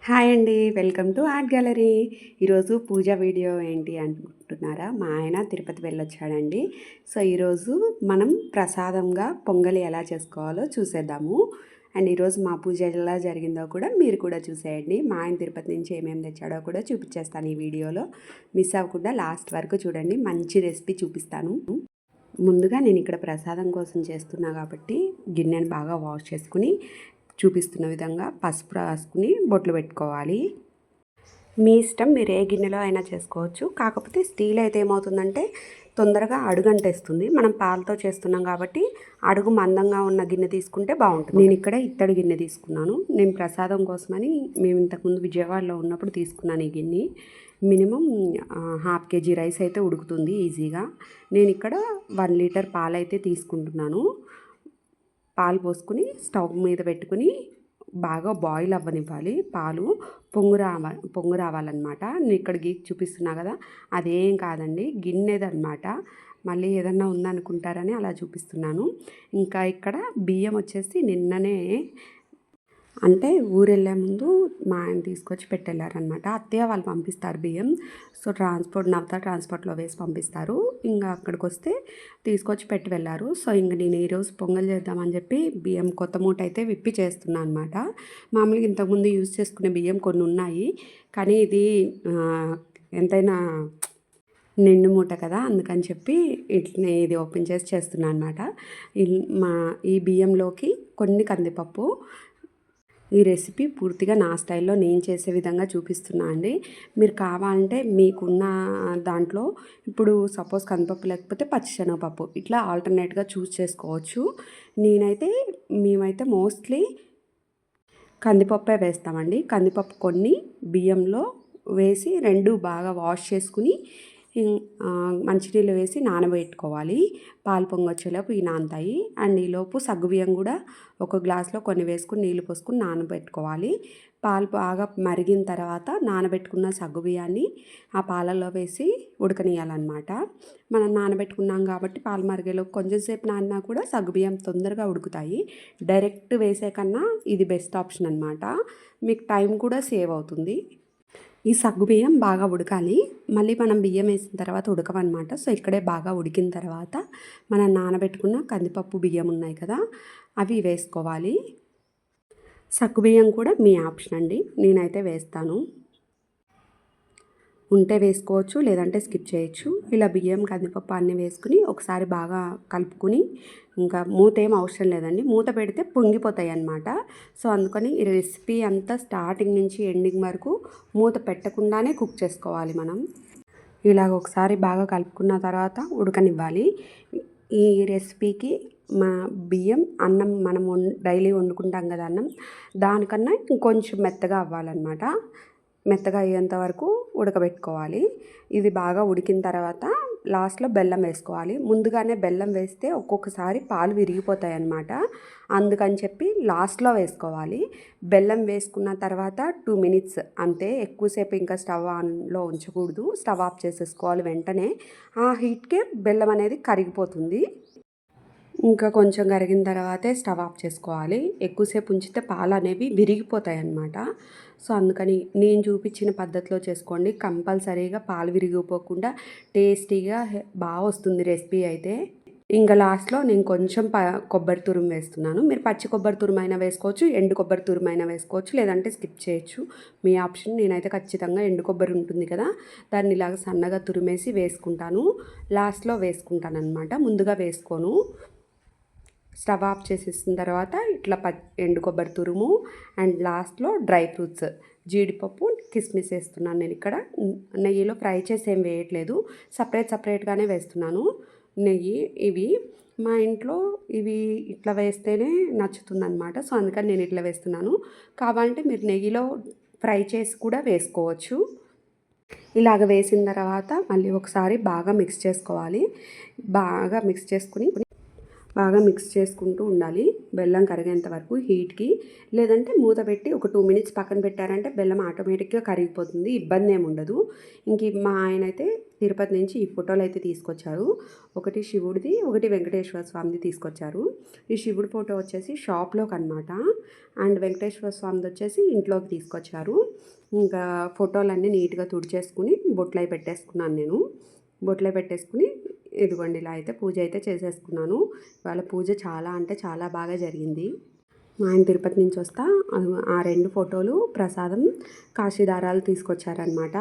Hi అండి, welcome to art gallery. ఈరోజు పూజ video ఏంటి అనుకుంటున్నారా? మా ఆయన తిరుపతి వెళ్ళొచ్చాడండి. సో ఈరోజు మనం ప్రసాదంగా పొంగలి ఎలా చేసుకోవాలో చూసేద్దాము. అండ్ ఈరోజు మా పూజ ఎలా జరిగిందో కూడా మీరు కూడా చూసేయండి. మా ఆయన తిరుపతి నుంచి ఏమేమి తెచ్చాడో కూడా చూపించేస్తాను ఈ వీడియోలో. మిస్ అవ్వకుండా లాస్ట్ వరకు చూడండి, మంచి రెసిపీ చూపిస్తాను. ముందుగా నేను ఇక్కడ ప్రసాదం కోసం చేస్తున్నా కాబట్టి గిన్నెను బాగా వాష్ చేసుకుని చూపిస్తున్న విధంగా పసుపు రాసుకుని బొట్లు పెట్టుకోవాలి. మీ ఇష్టం, మీరు ఏ గిన్నెలో అయినా చేసుకోవచ్చు. కాకపోతే స్టీల్ అయితే ఏమవుతుందంటే తొందరగా అడుగంటేస్తుంది. మనం పాలతో చేస్తున్నాం కాబట్టి అడుగు మందంగా ఉన్న గిన్నె తీసుకుంటే బాగుంటుంది. నేను ఇక్కడ ఇత్తడి గిన్నె తీసుకున్నాను. నేను ప్రసాదం కోసమని మేము ఇంతకుముందు విజయవాడలో ఉన్నప్పుడు తీసుకున్నాను ఈ గిన్నె. మినిమం 1/2 kg రైస్ అయితే ఉడుకుతుంది ఈజీగా. నేను ఇక్కడ 1 లీటర్ పాలైతే తీసుకుంటున్నాను. పాలు పోసుకుని స్టవ్ మీద పెట్టుకుని బాగా బాయిల్ అవ్వనివ్వాలి. పాలు పొంగు రావాలన్నమాట. నేను ఇక్కడ గీక్ చూపిస్తున్నా కదా, అదేం కాదండి, గిన్నెదన్నమాట. మళ్ళీ ఏదన్నా ఉందనుకుంటారని అలా చూపిస్తున్నాను. ఇంకా ఇక్కడ బియ్యం వచ్చేసి నిన్ననే, అంటే ఊరెళ్ళే ముందు మా ఆయన తీసుకొచ్చి పెట్టెళ్ళారనమాట. అత్తయ్య వాళ్ళు పంపిస్తారు బియ్యం. సో నవత ట్రాన్స్పోర్ట్లో వేసి పంపిస్తారు. ఇంకా అక్కడికి వస్తే తీసుకొచ్చి పెట్టి వెళ్ళారు. సో ఇంక నేను ఈరోజు పొంగల్ చేద్దామని చెప్పి బియ్యం కొత్త మూట అయితే విప్పి చేస్తున్నాను అనమాట. మామూలుగా ఇంతకుముందు యూజ్ చేసుకునే బియ్యం కొన్ని ఉన్నాయి, కానీ ఇది ఎంతైనా నిండు మూట కదా, అందుకని చెప్పి ఇట్లనే ఇది ఓపెన్ చేసి చేస్తున్నాను అనమాట. ఈ బియ్యంలోకి కొన్ని కందిపప్పు. ఈ రెసిపీ పూర్తిగా నా స్టైల్లో నేను చేసే విధంగా చూపిస్తున్నా అండి. మీరు కావాలంటే మీకున్న దాంట్లో, ఇప్పుడు సపోజ్ కందిపప్పు లేకపోతే పచ్చిశనగపప్పు, ఇట్లా ఆల్టర్నేట్గా చూస్ చేసుకోవచ్చు. మేమైతే మోస్ట్లీ కందిపప్పే వేస్తామండి. కందిపప్పు కొన్ని బియ్యంలో వేసి రెండు బాగా వాష్ చేసుకుని మంచినీళ్ళు వేసి నానబెట్టుకోవాలి. పాలు పొంగొచ్చేలోపు ఇవి నానతాయి. అండ్ ఈలోపు సగ్గుబియ్యం కూడా ఒక గ్లాస్లో కొన్ని వేసుకుని నీళ్ళు పోసుకుని నానబెట్టుకోవాలి. పాలు బాగా మరిగిన తర్వాత నానబెట్టుకున్న సగ్గుబియ్యాన్ని ఆ పాలల్లో వేసి ఉడకనియాలన్నమాట. మనం నానబెట్టుకున్నాం కాబట్టి పాలు మరిగేలోపు కొంచెం సేపు నానినా కూడా సగ్గుబియ్యం తొందరగా ఉడుకుతాయి. డైరెక్ట్ వేసే కన్నా ఇది బెస్ట్ ఆప్షన్ అనమాట. మీకు టైం కూడా సేవ్ అవుతుంది. ఈ సగ్గుబియ్యం బాగా ఉడకాలి. మళ్ళీ మనం బియ్యం వేసిన తర్వాత ఉడకవన్నమాట. సో ఇక్కడే బాగా ఉడికిన తర్వాత మనం నానబెట్టుకున్న కందిపప్పు బియ్యం ఉన్నాయి కదా, అవి వేసుకోవాలి. సగ్గుబియ్యం కూడా మీ ఆప్షన్ అండి, నేనైతే వేస్తాను. ఉంటే వేసుకోవచ్చు, లేదంటే స్కిప్ చేయొచ్చు. ఇలా బియ్యం కందిపప్పు అన్నీ వేసుకుని ఒకసారి బాగా కలుపుకుని, ఇంకా మూత ఏం అవసరం లేదండి, మూత పెడితే పొంగిపోతాయి అన్నమాట. సో అందుకని ఈ రెసిపీ అంతా స్టార్టింగ్ నుంచి ఎండింగ్ వరకు మూత పెట్టకుండానే కుక్ చేసుకోవాలి మనం. ఇలాగ ఒకసారి బాగా కలుపుకున్న తర్వాత ఉడకనివ్వాలి. ఈ రెసిపీకి మా బియ్యం అన్నం మనం డైలీ వండుకుంటాం కదా అన్నం, దానికన్నా ఇంకొంచెం మెత్తగా అవ్వాలన్నమాట. మెత్తగా అయ్యేంత వరకు ఉడకబెట్టుకోవాలి. ఇది బాగా ఉడికిన తర్వాత లాస్ట్లో బెల్లం వేసుకోవాలి. ముందుగానే బెల్లం వేస్తే ఒక్కొక్కసారి పాలు విరిగిపోతాయి అన్నమాట. అందుకని చెప్పి లాస్ట్లో వేసుకోవాలి. బెల్లం వేసుకున్న తర్వాత 2 minutes అంతే, ఎక్కువసేపు ఇంకా స్టవ్ ఆన్లో ఉంచకూడదు. స్టవ్ ఆఫ్ చేసేసుకోవాలి వెంటనే. ఆ హీట్కే బెల్లం అనేది కరిగిపోతుంది. ఇంకా కొంచెం కరిగిన తర్వాతే స్టవ్ ఆఫ్ చేసుకోవాలి. ఎక్కువసేపు ఉంచితే పాలు అనేవి విరిగిపోతాయి అన్నమాట. సో అందుకని నేను చూపించిన పద్ధతిలో చేసుకోండి. కంపల్సరీగా పాలు విరిగిపోకుండా టేస్టీగా బాగా వస్తుంది రెసిపీ అయితే. ఇంకా లాస్ట్లో నేను కొంచెం కొబ్బరి తురుము వేస్తున్నాను. మీరు పచ్చి కొబ్బరి తురుము అయినా వేసుకోవచ్చు, ఎండు కొబ్బరి తురుము అయినా వేసుకోవచ్చు, లేదంటే స్కిప్ చేయొచ్చు, మీ ఆప్షన్. నేనైతే ఖచ్చితంగా ఎండు కొబ్బరి ఉంటుంది కదా, దాన్ని ఇలాగ సన్నగా తురిమేసి వేసుకుంటాను. లాస్ట్లో వేసుకుంటాను అనమాట, ముందుగా వేసుకోను. స్టవ్ ఆఫ్ చేసేసిన తర్వాత ఇట్లా ఎండు కొబ్బరి తురుము అండ్ లాస్ట్లో డ్రై ఫ్రూట్స్, జీడిపప్పు, కిస్మిస్ వేస్తున్నాను. నేను ఇక్కడ నెయ్యిలో ఫ్రై చేసి ఏం వేయట్లేదు, సపరేట్గానే వేస్తున్నాను నెయ్యి. ఇవి మా ఇంట్లో ఇవి ఇట్లా వేస్తేనే నచ్చుతుందన్నమాట. సో అందుకని నేను ఇట్లా వేస్తున్నాను. కావాలంటే మీరు నెయ్యిలో ఫ్రై చేసి కూడా వేసుకోవచ్చు. ఇలాగ వేసిన తర్వాత మళ్ళీ ఒకసారి బాగా మిక్స్ చేసుకోవాలి. బాగా మిక్స్ చేసుకుంటూ ఉండాలి బెల్లం కరిగేంత వరకు హీట్కి. లేదంటే మూత పెట్టి ఒక 2 minutes పక్కన పెట్టారంటే బెల్లం ఆటోమేటిక్గా కరిగిపోతుంది, ఇబ్బంది ఏమి ఉండదు. ఇంక మా ఆయన అయితే తిరుపతి నుంచి ఈ ఫోటోలు అయితే తీసుకొచ్చారు. ఒకటి శివుడిది, ఒకటి వెంకటేశ్వర స్వామిది తీసుకొచ్చారు. ఈ శివుడి ఫోటో వచ్చేసి షాప్లోకి అనమాట. అండ్ వెంకటేశ్వర స్వామిది వచ్చేసి ఇంట్లోకి తీసుకొచ్చారు. ఇంకా ఫోటోలన్నీ నీట్గా తుడిచేసుకుని బొట్లు అయి పెట్టేసుకున్నాను నేను. బొట్లు పెట్టేసుకుని ఇదిగోండి ఇలా అయితే పూజ అయితే చేసేసుకున్నాను. ఇవాళ పూజ చాలా అంటే చాలా బాగా జరిగింది. మా ఆయన తిరుపతి నుంచి వస్తా ఆ 2 ఫోటోలు ప్రసాదం కాశీదారాలు తీసుకొచ్చారనమాట.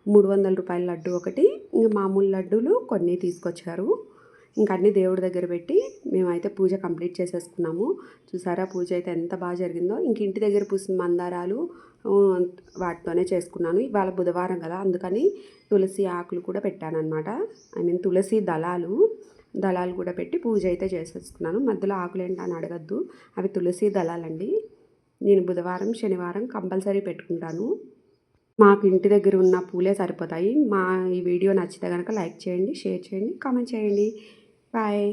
300 రూపాయల లడ్డు ఒకటి, ఇంకా మామూలు లడ్డూలు కొన్ని తీసుకొచ్చారు. ఇంక అన్నీ దేవుడి దగ్గర పెట్టి మేమైతే పూజ కంప్లీట్ చేసేసుకున్నాము. చూసారా పూజ అయితే ఎంత బాగా జరిగిందో. ఇంక ఇంటి దగ్గర పూసిన మందారాలు వాటితోనే చేసుకున్నాను. ఇవాళ బుధవారం కదా, అందుకని తులసి ఆకులు కూడా పెట్టానన్నమాట. తులసి దళాలు కూడా పెట్టి పూజ అయితే చేసేసుకున్నాను. మధ్యలో ఆకులు ఏంటని అడగద్దు, అవి తులసి దళాలండి. నేను బుధవారం శనివారం కంపల్సరీ పెట్టుకుంటాను. మాకు ఇంటి దగ్గర ఉన్న పూలే సరిపోతాయి. ఈ వీడియో నచ్చితే కనుక లైక్ చేయండి, షేర్ చేయండి, కామెంట్ చేయండి. బాయ్.